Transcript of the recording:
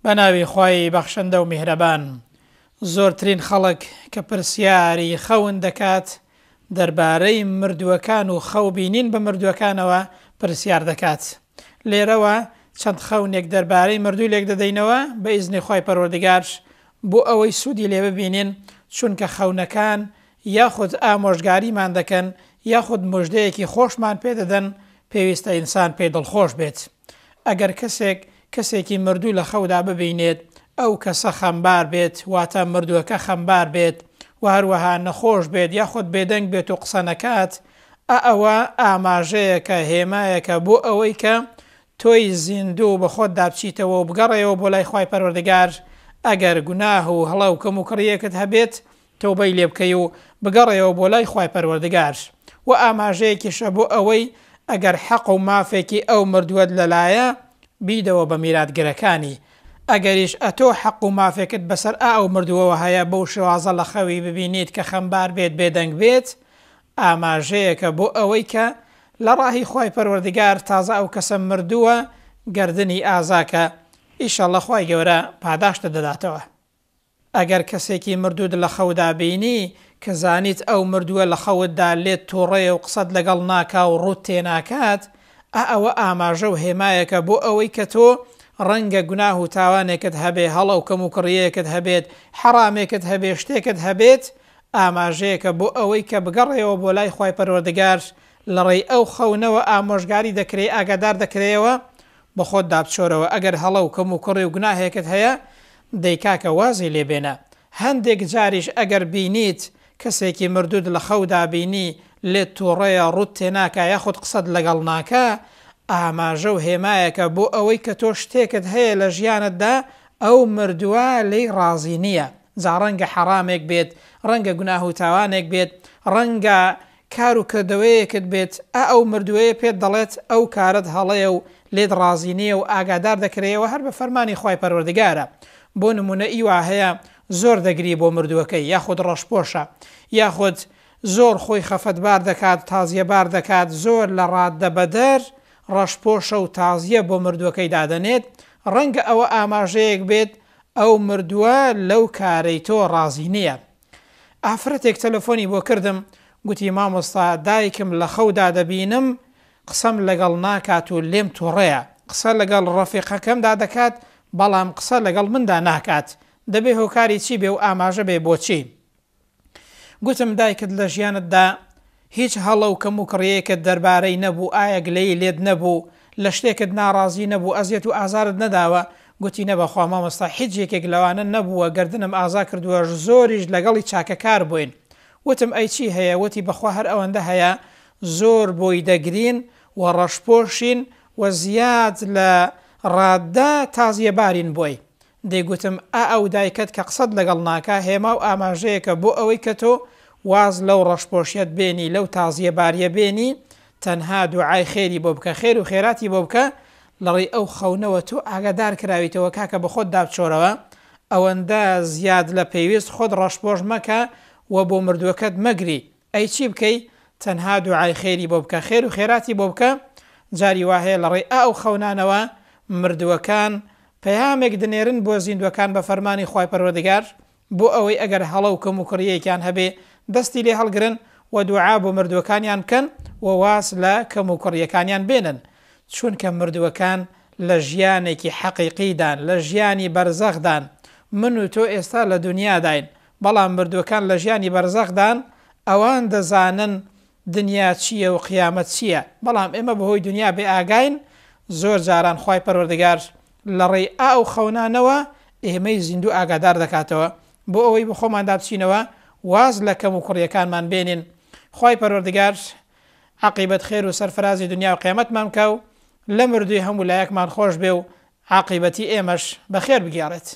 بەناوی خوای بەخشەندە و میهرەبان. زۆرترین خەڵک کە پرسیاری خەون دەکات دەربارەی مردووەکان و خەوبینین بە مردووەکانەوە پرسیار دەکات. لێرەوە چەند خەونێک دەربارەی مردوو لێک دەدەینەوە بە ئیزنی خوای پەروەردگار بۆ ئەوەی سوودی لێ ببینین، چونکە خەونەکان یاخود ئامۆژگاریمان دەکەن یاخود مژدەیەکی خۆشمان پێدەدەن، پێویستە ئینسان پێی دڵخۆش بێت. ئەگەر کەسێکی مردوو لە خەودا ببینێت، ئەو کەسە خەمبار بێت، واتە مردووەکە خەمبار بێت و هەروەها نەخۆش بێت یاخود بێدەنگ بێت و قسە نەکات، ئەوە ئاماژەیەکە، هێمایەکە بۆ ئەوەی کە تۆی زیندوو بە خۆت دابچیتەوە و بگەڕێەوە بۆ لای خوای پەروەردگار. ئەگەر گوناه و هەڵە و کەم و کڕیەکت هەبێت، تەوبەی لێ بکەی و بگەڕێەوە بۆ لای خوای پەروەردگار. و ئاماژەیەکیشە بۆ ئەوەی ئەگەر حەق و مافێکی ئەو مردووەت لەلایە بیدەوە بە میراتگرەکانی. ئەگەریش ئەتۆ حەق و مافێکت بەسەر ئەو مردووەوە هەیە بەو شێوازە لە خەوی ببینیت کە خەمبار بێت، بێدەنگ بێت، ئاماژەیەکە بۆ ئەوەی کە لە ڕاهی خوای پەروەردگار تازە ئەو کەسە مردووە گردنی ئازاکە، ئیشەڵڵا خوای گەورە پاداشتە دەداتەوە. ئەگەر کەسێکی مردوود لە خەودا بینی کە زانیت ئەو مردووە لە خەوتدا لێت تووڕێ و قسەت لەگەڵ ناکا و ڕوت تێناکات، ئەوە ئاماژە و هێمایەکە بۆ ئەوەی کە تۆ ڕەنگە گوناه و تاوانێکت هەبێ، هەڵە و کەم و کڕیەکت هەبێت، حەرامێکت هەبێ، شتێکت هەبێت، ئاماژەیەکە بۆ ئەوەی کە بگەڕێەوە بۆ لای خوای پەروەردگار. لە ڕێی ئەو خەونەوە ئامۆژگاری دەکرێت، ئاگادار دەکرێەوە، بە خۆت دابچۆرەوە. ئەگەر هەڵە و کەم و کڕی و گوناهێکت هەیە، دەیکاکە وازی لێبێنە. هەندێک جاریش ئەگەر بینیت کەسێکی مردود لە خەودا بینی لێت تووڕەیە، ڕوت تێناکە یاخود قسەت لەگەڵ ناکە، ئاماژە و هێمایەکە بۆ ئەوەی کە تۆ شتێکت هەیە لە ژیانتدا ئەو مردووە لێی ڕازی نییە. جا ڕەنگە حەرامێک بێت، ڕەنگە گوناه و تاوانێک بێت، ڕەنگە کار و کردەوەیەکت بێت، ئەو مردووەیە پێت دەڵێت ئەو کارت هەڵەیە و لێت ڕازی نییە و ئاگادار دەکرێەوە هەر بە فەرمانی خوای پەروەردگارە. بۆ نمونە ئیوا هەیە زۆر دەگری بۆ مردووەکەی، یاخود ڕەشپۆشە، یاخود زۆر خۆی خەفەتبار دەکات، تازیەبار دەکات، زۆر لە ڕاددە بەدەر ڕەشپۆشە و تازیە بۆ مردووەکەی دادەنێت، ڕەنگە ئەوە ئاماژەیەک بێت ئەو مردووە لەو کارەی تۆ ڕازی نییە. ئافرەتێک تەلەفۆنی بۆ کردم، گوتی مامۆستا دایکم لە خەودا دەبینم قسەم لەگەڵ ناکات و لێم تووڕەیە، قسە لەگەڵ ڕەفیقەکەمدا دەکات بەڵام قسە لەگەڵ مندا ناکات، دەبێ هۆکاری چی بێ و ئاماژە بێ بۆچی؟ گوتم دایکت لە ژیانتدا هیچ هەڵە و کەم و کڕیەکت دەربارەی نەبوو، ئایا گلەی لێت نەبوو، لە شتێکت ناڕازی نەبوو، ئەزیەت و ئازارت نەداوە؟ گوتی نەبەخوا مامۆستا هیچ یەکێک لەوانە نەبووە، گردنم ئازا کردووە، زۆریش لەگەڵی چاکەکار بووین. وتم ئەی چی هەیە؟ وتی بەخوا هەر ئەوەندە هەیە، زۆر بۆی دەگرین و ڕەشپۆشین و زیاد لە ڕاددا تازیەبارین بۆی. دەیگوتم ئەو دایکت کە قسەت لەگەڵ ناکا هێما و ئاماژەیەکە بۆ ئەوەی کە تۆ واز لەو ڕەشپۆشیەت بێنی، لەو تازیەباریە بێنی، تەنها دوعای خێری بۆ بکە، خێر و خێراتی بۆ بکە، لەڕێی ئەو خەونەوە تۆ ئاگادار کراویتەوە کاکە بە خۆت دابچۆرەوە، ئەوەندە زیاد لە پێویست خۆت ڕەشپۆش مەکە و بۆ مردووەکەت مەگری. ئەی چی بکەی؟ تەنها دوعای خێری بۆ بکە، خێر و خێراتی بۆ بکە. جاری وهەیە لە ڕێی ئەو خەونانەوە مردووەکان پەیامێک دنێرن بۆ زیندوەکان بە فەرمانی خوای پەروەردگار، بۆ ئەوەی ئەگەر هەڵە و کەم و کڕیەکیان هەبێ دەستی لێ هەڵگرن و دوعا بۆ مردووەکانیان بکەن و واس لە کەم و کڕیەکانیان بێنن، چونکە مردووەکان لە ژیانێکی حەقیقیدان، لە ژیانی بەرزەخدان. من و تۆ ئێستا لە دنیاداین، بەڵام مردووەکان لە ژیانی بەرزەخدان، ئەوان دەزانن دنیا چییە و قیامەت چییە، بەڵام ئێمە بەهۆی دنیا بێ ئاگاین. زۆر جاران خوای پەروەردگار لە ڕێی ئەو خەونانەوە ئێمەی زیندوو ئاگادار دەکاتەوە بۆ ئەوەی بە خۆمان دابچینەوە، واز لە کەم و کوڕیەکانمان بێنین. خوای پەروەردگار عاقیبەت خێر و سەرفرازی دنیا و قیامەتمان بکە و لە مردووی هەموو لایەکمان خۆش بێ و عاقیبەتی ئێمەش بەخێر بگێڕێت.